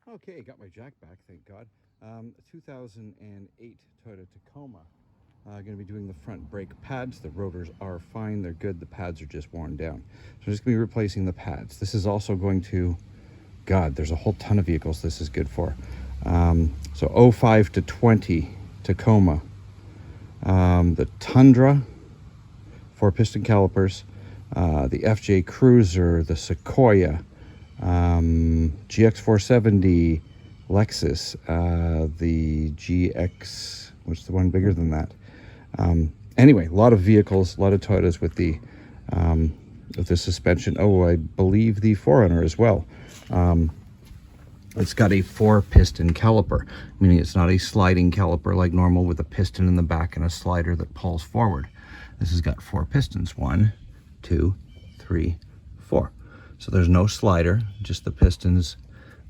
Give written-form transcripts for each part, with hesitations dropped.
Okay, got my jack back, thank God. 2008 Toyota Tacoma. Going to be doing the front brake pads. The rotors are fine, they're good. The pads are just worn down. So I'm just going to be replacing the pads. This is also going to, God, there's a whole ton of vehicles this is good for. So 05 to 20 Tacoma. The Tundra, 4-piston calipers. The FJ Cruiser, the Sequoia. GX 470, Lexus, the GX, what's the one bigger than that? Anyway, a lot of vehicles, a lot of Toyotas with the suspension. Oh, I believe the 4Runner as well. It's got a 4-piston caliper, meaning it's not a sliding caliper like normal with a piston in the back and a slider that pulls forward. This has got 4 pistons, 1, 2, 3, 4. So there's no slider, just the pistons.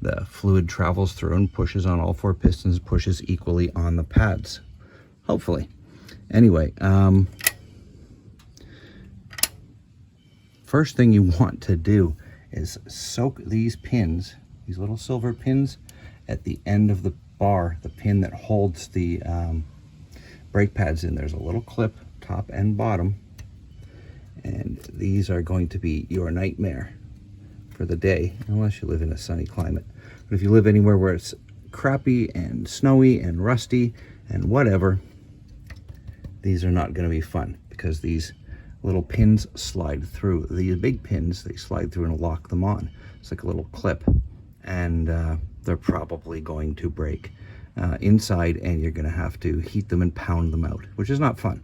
The fluid travels through and pushes on all 4 pistons, pushes equally on the pads, hopefully. Anyway, first thing you want to do is soak these pins, these little silver pins at the end of the bar, the pin that holds the brake pads in. There's a little clip, top and bottom, and these are going to be your nightmare for the day, unless you live in a sunny climate. But if you live anywhere where it's crappy and snowy and rusty and whatever, these are not going to be fun, because these little pins slide through. These big pins, they slide through and lock them on. It's like a little clip, and they're probably going to break inside, and you're going to have to heat them and pound them out, which is not fun.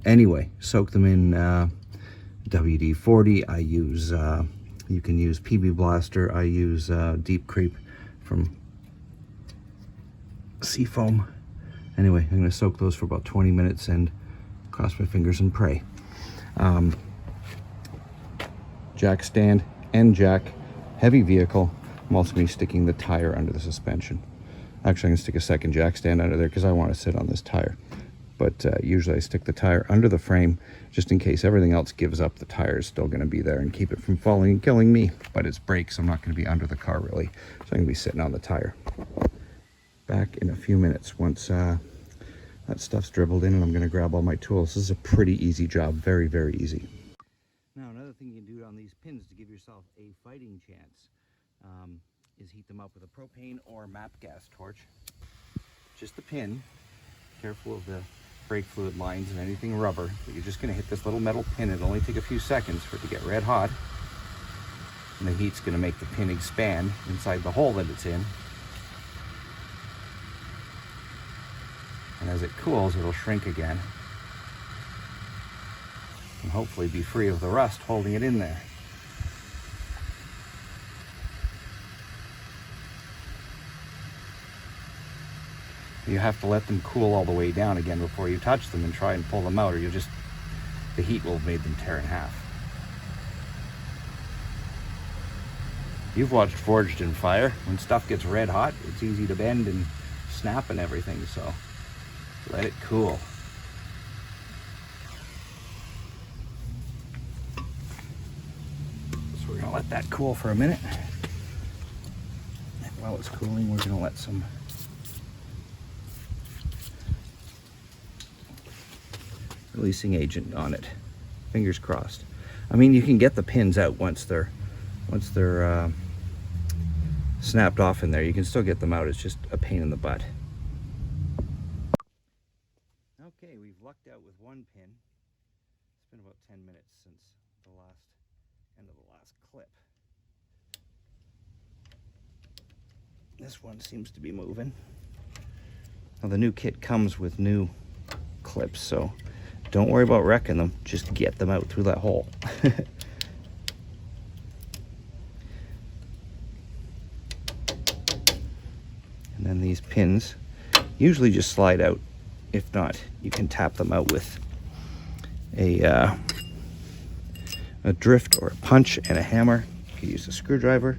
Anyway, soak them in WD-40. I use you can use PB Blaster. I use Deep Creep from Seafoam. Anyway, I'm going to soak those for about 20 minutes and cross my fingers and pray. Jack stand and jack, heavy vehicle. I'm also going to be sticking the tire under the suspension. Actually, I'm going to stick a second jack stand under there because I want to sit on this tire. But usually I stick the tire under the frame just in case everything else gives up. The tire is still going to be there and keep it from falling and killing me. But it's brakes, I'm not going to be under the car really. So I'm going to be sitting on the tire. Back in a few minutes once that stuff's dribbled in, and I'm going to grab all my tools. This is a pretty easy job, very, very easy. Now another thing you can do on these pins to give yourself a fighting chance is heat them up with a propane or MAP gas torch. Just the pin. Careful of the brake fluid lines and anything rubber, but you're just going to hit this little metal pin. It'll only take a few seconds for it to get red hot, and the heat's going to make the pin expand inside the hole that it's in, and as it cools it'll shrink again and hopefully be free of the rust holding it in there. You have to let them cool all the way down again before you touch them and try and pull them out, or you'll just, the heat will have made them tear in half. You've watched Forged in Fire. When stuff gets red hot, it's easy to bend and snap and everything, so let it cool. So we're gonna let that cool for a minute. And while it's cooling, we're gonna let some releasing agent on it. Fingers crossed. I mean, you can get the pins out once they're snapped off in there. You can still get them out. It's just a pain in the butt. Okay, we've lucked out with one pin. It's been about 10 minutes since the end of the last clip. This one seems to be moving. Now the new kit comes with new clips, so don't worry about wrecking them, just get them out through that hole. And then these pins usually just slide out. If not, you can tap them out with a drift or a punch and a hammer. You can use a screwdriver.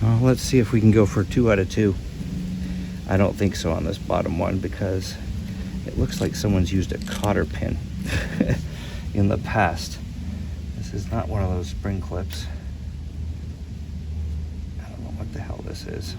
Well, let's see if we can go for 2 out of 2. I don't think so on this bottom one because it looks like someone's used a cotter pin in the past. This is not one of those spring clips. I don't know what the hell this is.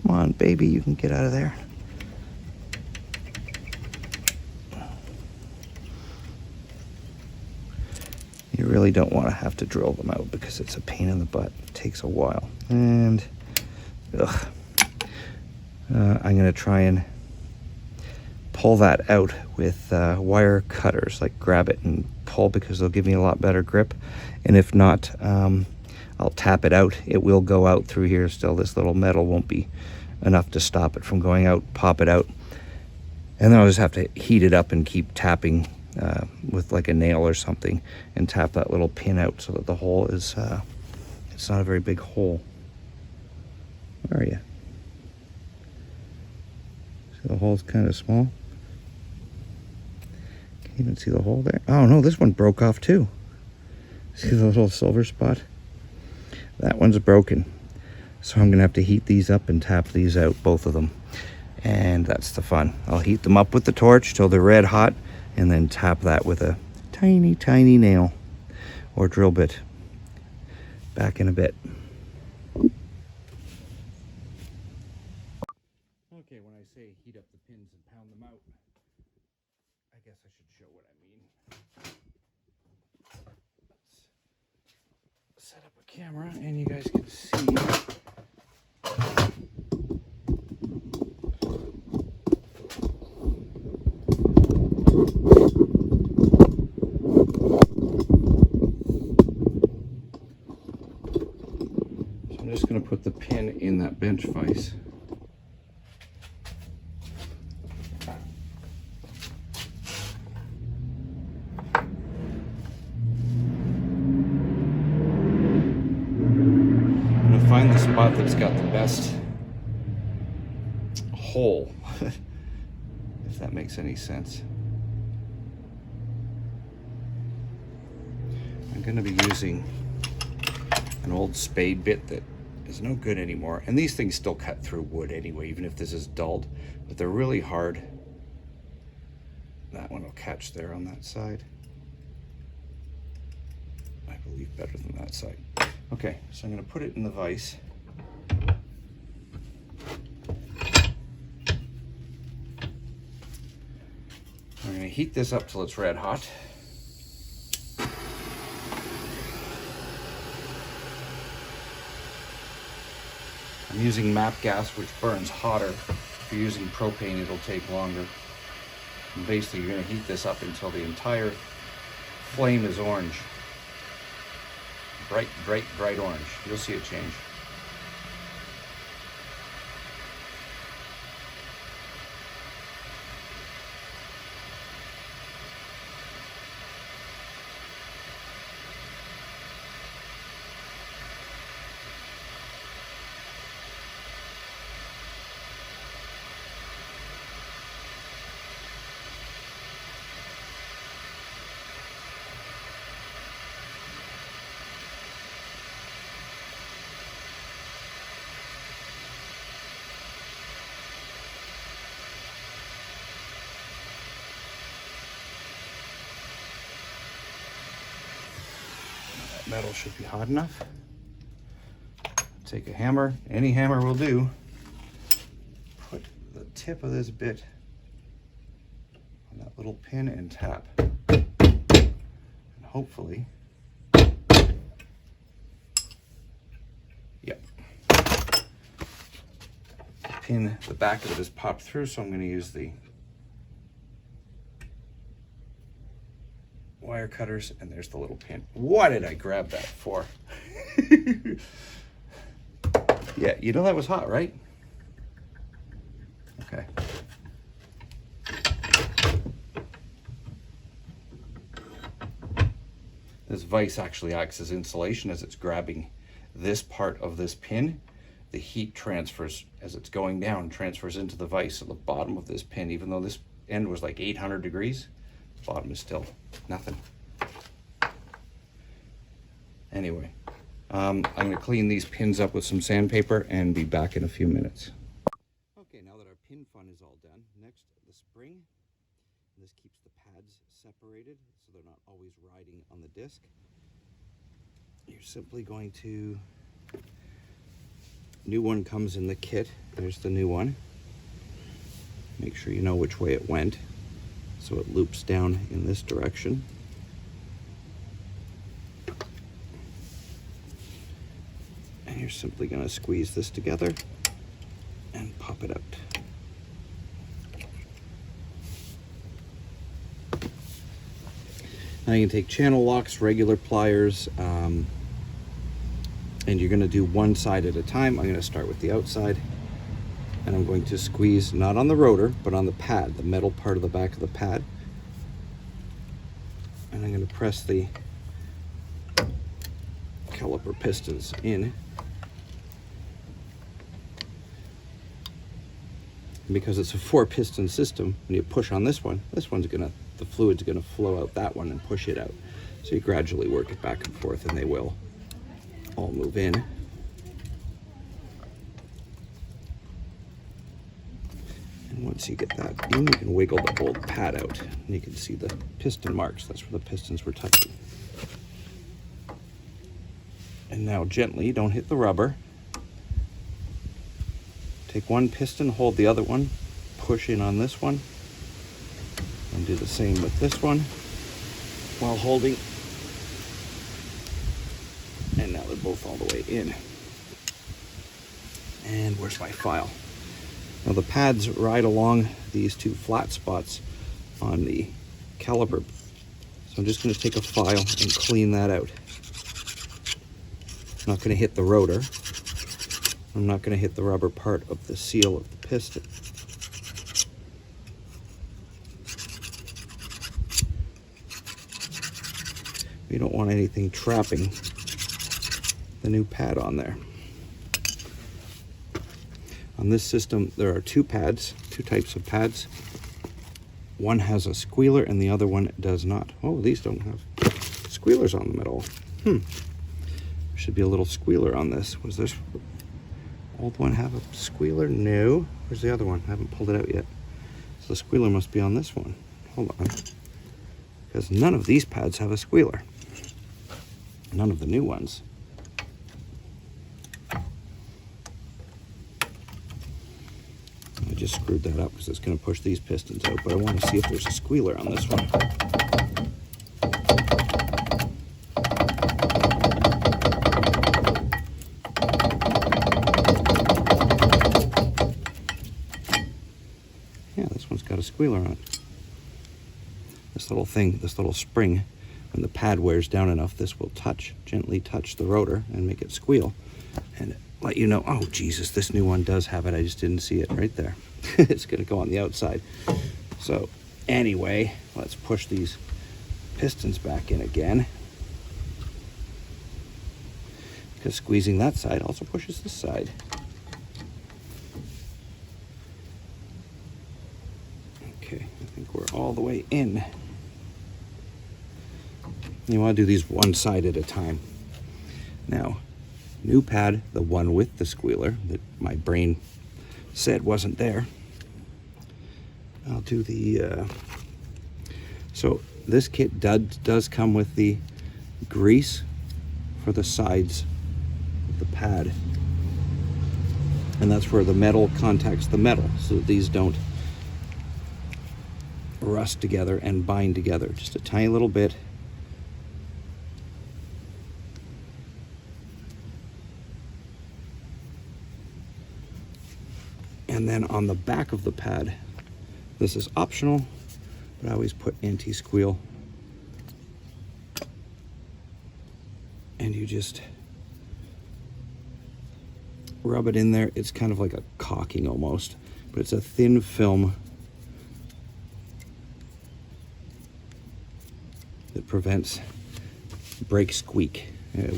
Come on, baby, you can get out of there. You really don't want to have to drill them out because it's a pain in the butt. It takes a while. And ugh. I'm going to try and pull that out with wire cutters, like grab it and pull, because they'll give me a lot better grip. And if not, I'll tap it out. It will go out through here still. This little metal won't be enough to stop it from going out. Pop it out. And then I'll just have to heat it up and keep tapping with like a nail or something and tap that little pin out so that the hole is, it's not a very big hole. Where are you? See, the hole's kind of small. Can't even see the hole there. Oh no, this one broke off too. See the little silver spot? That one's broken. So I'm gonna have to heat these up and tap these out, both of them. And that's the fun. I'll heat them up with the torch till they're red hot and then tap that with a tiny, tiny nail or drill bit. Back in a bit. Okay, when I say heat up the pins and pound them out, I guess I should show what I mean. Let's set up a camera and you guys can see. I'm just going to put the pin in that bench vise. I'm going to find the spot that's got the best hole, if that makes any sense. I'm going to be using an old spade bit that is no good anymore, and these things still cut through wood anyway, even if this is dulled, but they're really hard. That one will catch there on that side, I believe, better than that side. Okay, so I'm going to put it in the vise. I'm going to heat this up till it's red hot. I'm using MAP gas, which burns hotter. If you're using propane, it'll take longer. And basically, you're going to heat this up until the entire flame is orange. Bright, bright, bright orange. You'll see it change. Metal should be hot enough. Take a hammer, any hammer will do. Put the tip of this bit on that little pin and tap. And hopefully, yep. Pin, the back of it is popped through, so I'm going to use the wire cutters, and there's the little pin. What did I grab that for? Yeah, you know that was hot, right? Okay. This vise actually acts as insulation as it's grabbing this part of this pin. The heat transfers as it's going down, transfers into the vise. So the bottom of this pin, even though this end was like 800 degrees, the bottom is still nothing. Anyway, I'm gonna clean these pins up with some sandpaper and be back in a few minutes. Okay, now that our pin fun is all done, next the spring. This keeps the pads separated so they're not always riding on the disc. You're simply going to, new one comes in the kit. There's the new one. Make sure you know which way it went. So it loops down in this direction. And you're simply going to squeeze this together and pop it out. Now you can take channel locks, regular pliers, and you're going to do one side at a time. I'm going to start with the outside, and I'm going to squeeze not on the rotor, but on the pad, the metal part of the back of the pad. And I'm going to press the caliper pistons in. And because it's a 4-piston system, when you push on this one's gonna, the fluid's gonna flow out that one and push it out. So you gradually work it back and forth and they will all move in. And once you get that in, you can wiggle the old pad out and you can see the piston marks. That's where the pistons were touching. And now gently, don't hit the rubber. Take one piston, hold the other one, push in on this one, and do the same with this one while holding. And now they're both all the way in. And where's my file? Now the pads ride along these two flat spots on the caliper. So I'm just going to take a file and clean that out. I'm not going to hit the rotor. I'm not going to hit the rubber part of the seal of the piston. We don't want anything trapping the new pad on there. On this system, there are two pads, two types of pads. One has a squealer and the other one does not. Oh, these don't have squealers on them at all. There should be a little squealer on this. Was this old one have a squealer? No. Where's the other one? I haven't pulled it out yet. So the squealer must be on this one. Hold on. Because none of these pads have a squealer. None of the new ones. I just screwed that up because it's going to push these pistons out, but I want to see if there's a squealer on this one. Yeah, this one's got a squealer on it. This little thing, this little spring, when the pad wears down enough, this will gently touch the rotor and make it squeal and let you know, oh Jesus, this new one does have it. I just didn't see it right there. It's going to go on the outside. So anyway, let's push these pistons back in again, because squeezing that side also pushes this side. Okay, I think we're all the way in. You want to do these one side at a time. Now, new pad, the one with the squealer that my brain said wasn't there. I'll do the, so this kit does come with the grease for the sides of the pad. And that's where the metal contacts the metal, so that these don't rust together and bind together. Just a tiny little bit. And then on the back of the pad, this is optional, but I always put anti-squeal. And you just rub it in there. It's kind of like a caulking almost, but it's a thin film that prevents brake squeak,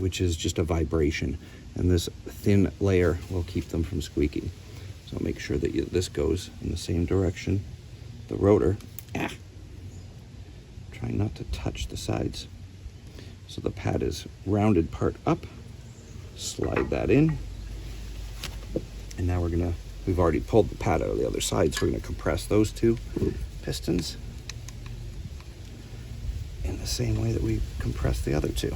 which is just a vibration, and this thin layer will keep them from squeaking. So make sure that this goes in the same direction. The rotor, try not to touch the sides. So the pad is rounded part up, slide that in, and now we've already pulled the pad out of the other side, so we're gonna compress those two pistons in the same way that we compressed the other two.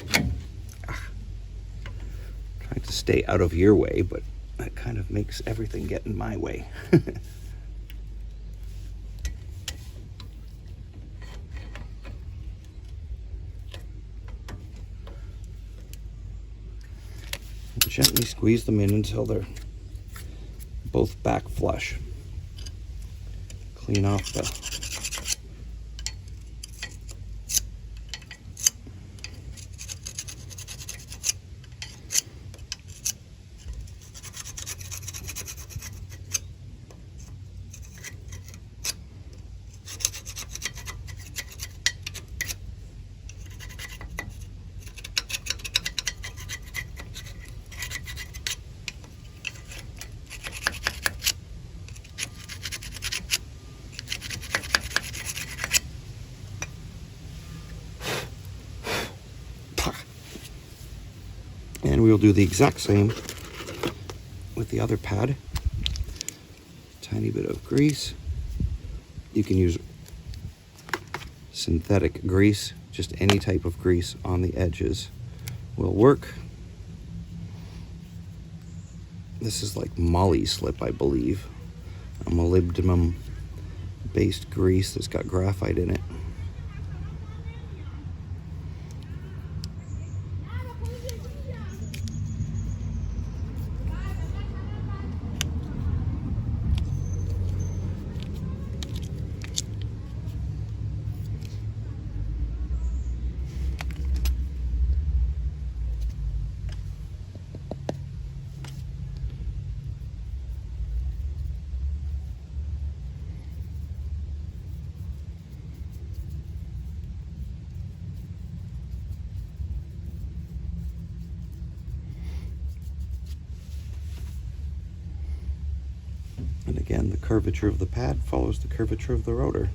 Trying to stay out of your way, but that kind of makes everything get in my way. Gently squeeze them in until they're both back flush. Clean off the and we'll do the exact same with the other pad. Tiny bit of grease. You can use synthetic grease, just any type of grease on the edges will work. This is like Molly Slip, I believe. A molybdenum based grease that's got graphite in it. And again, the curvature of the pad follows the curvature of the rotor.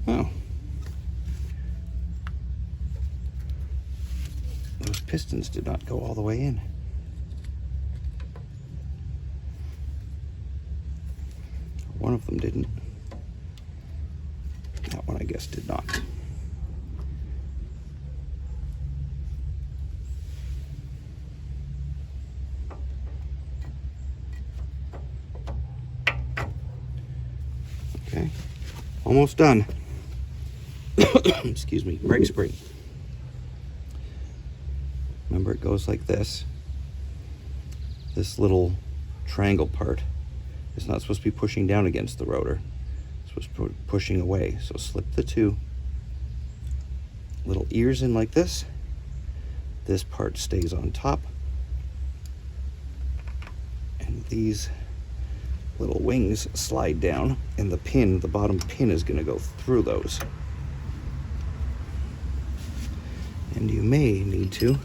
Oh. Those pistons did not go all the way in. One of them didn't. That one, I guess, did not. Okay, almost done. Excuse me, brake spring. Remember, it goes like this. This little triangle part is not supposed to be pushing down against the rotor. It's supposed to be pushing away. So slip the two little ears in like this. This part stays on top. And these little wings slide down, and the bottom pin is going to go through those. And you may need to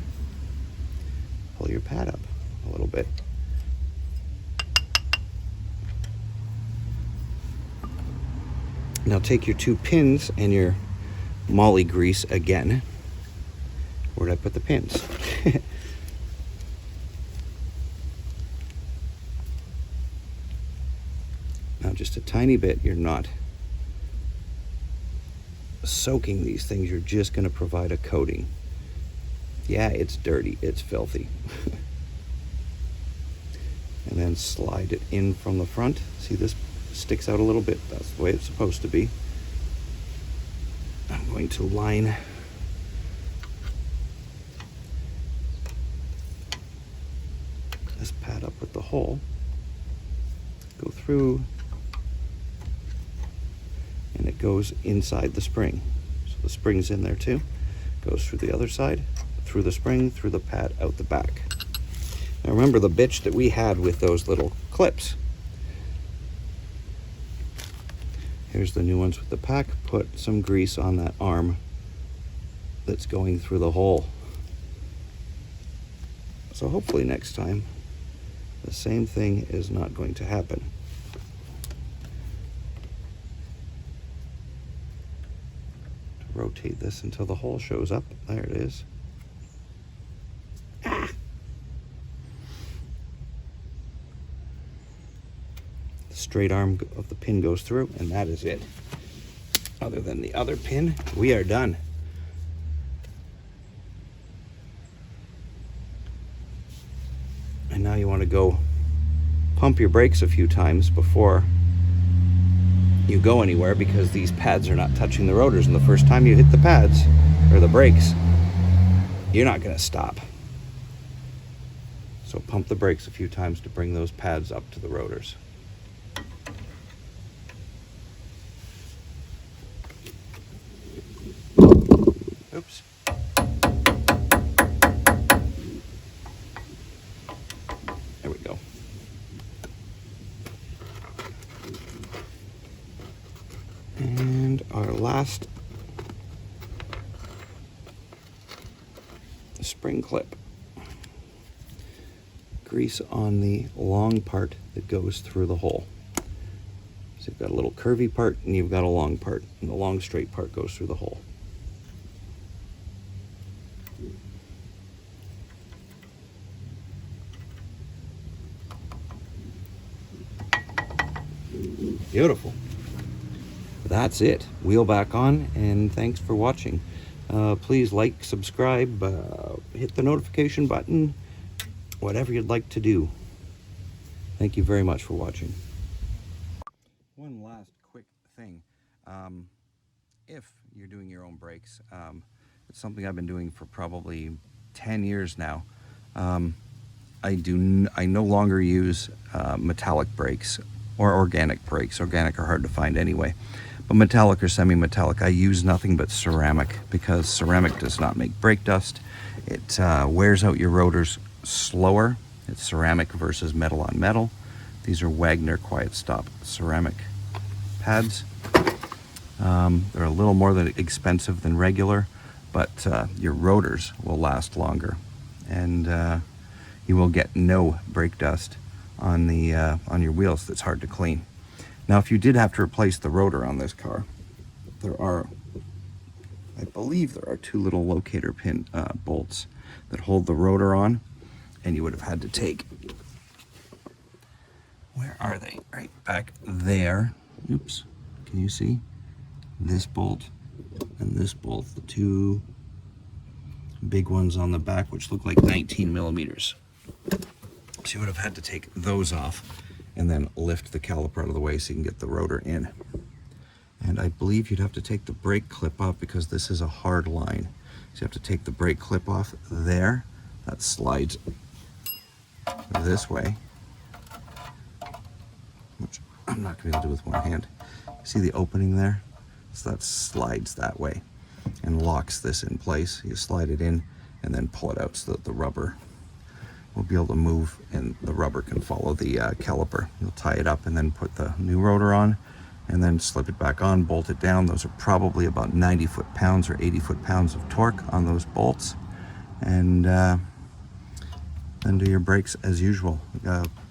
pull your pad up a little bit. Now take your two pins and your moly grease again. Where did I put the pins? Now just a tiny bit, you're not soaking these things, you're just going to provide a coating. Yeah, it's dirty, it's filthy. And then slide it in from the front. See, this sticks out a little bit. That's the way it's supposed to be. I'm going to line this pad up with the hole. Go through, and it goes inside the spring. So the spring's in there too. Goes through the other side, through the spring, through the pad, out the back. Now remember the bitch that we had with those little clips. Here's the new ones with the pack. Put some grease on that arm that's going through the hole. So hopefully next time the same thing is not going to happen. Rotate this until the hole shows up. There it is. Ah! The straight arm of the pin goes through, and that is it. Other than the other pin, we are done. And now you want to go pump your brakes a few times before you go anywhere, because these pads are not touching the rotors, and the first time you hit the pads or the brakes, you're not going to stop. So pump the brakes a few times to bring those pads up to the rotors. Oops. There we go. And our last spring clip. Grease on the long part that goes through the hole. So you've got a little curvy part and you've got a long part, and the long straight part goes through the hole. Beautiful. That's it. Wheel back on, and thanks for watching. Please like, subscribe, hit the notification button, whatever you'd like to do. Thank you very much for watching. One last quick thing. If you're doing your own brakes, it's something I've been doing for probably 10 years now. I no longer use metallic brakes or organic brakes. Organic are hard to find anyway. But metallic or semi-metallic, I use nothing but ceramic, because ceramic does not make brake dust. It wears out your rotors slower. It's ceramic versus metal on metal. These are Wagner Quiet Stop ceramic pads. They're a little more expensive than regular, but your rotors will last longer, and you will get no brake dust on your wheels that's hard to clean. Now, if you did have to replace the rotor on this car, I believe there are two little locator pin bolts that hold the rotor on, and you would have had to take, where are they? Right back there. Oops, can you see? This bolt and this bolt, the two big ones on the back, which look like 19 millimeters. So you would have had to take those off and then lift the caliper out of the way so you can get the rotor in. And I believe you'd have to take the brake clip off, because this is a hard line. So you have to take the brake clip off there. That slides this way, which I'm not going to be able to do with one hand. See the opening there? So that slides that way and locks this in place. You slide it in and then pull it out so that the rubber will be able to move and the rubber can follow the caliper. You'll tie it up and then put the new rotor on, and then slip it back on, bolt it down. Those are probably about 90 foot-pounds or 80 foot-pounds of torque on those bolts. And then do your brakes as usual.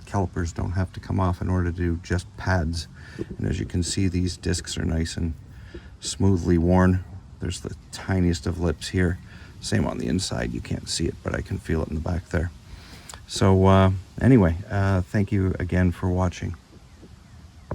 Calipers don't have to come off in order to do just pads. And as you can see, these discs are nice and smoothly worn. There's the tiniest of lips here. Same on the inside. You can't see it, but I can feel it in the back there. So anyway, thank you again for watching.